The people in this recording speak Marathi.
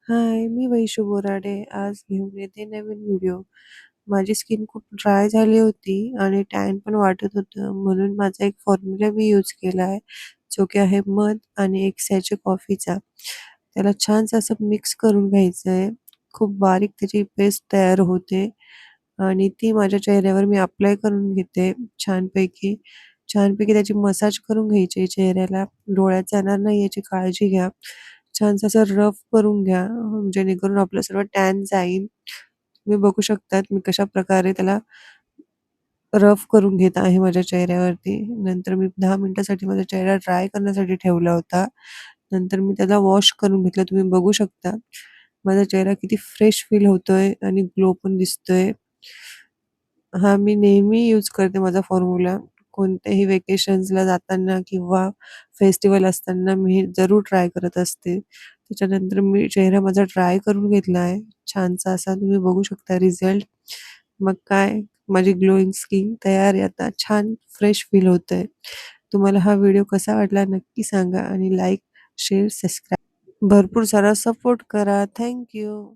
हाय, मी वैशू बोराडे. आज घेऊन येते नवीन व्हिडिओ. माझी स्किन खूप ड्राय झाली होती आणि टॅन पण वाटत होतं. म्हणून माझा एक फॉर्म्युला मी यूज केला आहे, जो की आहे मध आणि एक सॅचे कॉफीचा. त्याला छानसं असं मिक्स करून घ्यायचं आहे. खूप बारीक त्याची पेस्ट तयार होते आणि ती माझ्या चेहऱ्यावर मी अप्लाय करून घेते छानपैकी. छानपैकी त्याची मसाज करून घ्यायची चेहऱ्याला. डोळ्यात जाणार नाही याची काळजी घ्या. छानसं असं रफ करून घ्या, जेणेकरून आपलं सर्व टॅन जाईल. तुम्ही बघू शकतात मी कशाप्रकारे त्याला रफ करून घेत आहे माझ्या चेहऱ्यावरती. नंतर मी 10 मिनिटासाठी माझा चेहरा ड्राय करण्यासाठी ठेवला होता. नंतर मी त्याला वॉश करून घेतलं. तुम्ही बघू शकता माझा चेहरा किती फ्रेश फील होतोय आणि ग्लो पण दिसतोय. हा मी नेहमी यूज करते माझा फॉर्म्युला. कोणत्याही व्हेकेशन्सला जाताना किंवा फेस्टिव्हल असताना मी हे जरूर ट्राय करत असते. त्याच्यानंतर मी चेहरा माझा ड्राय करून घेतला आहे. छानसा असा तुम्ही बघू शकता रिझल्ट. मग काय, माझी ग्लोइंग स्किन तयार आहे आता. छान फ्रेश फील होतंय. तुम्हाला हा व्हिडिओ कसा वाटला नक्की सांगा आणि लाईक, शेअर, सबस्क्राईब भरपूर सारा सपोर्ट करा. Thank you.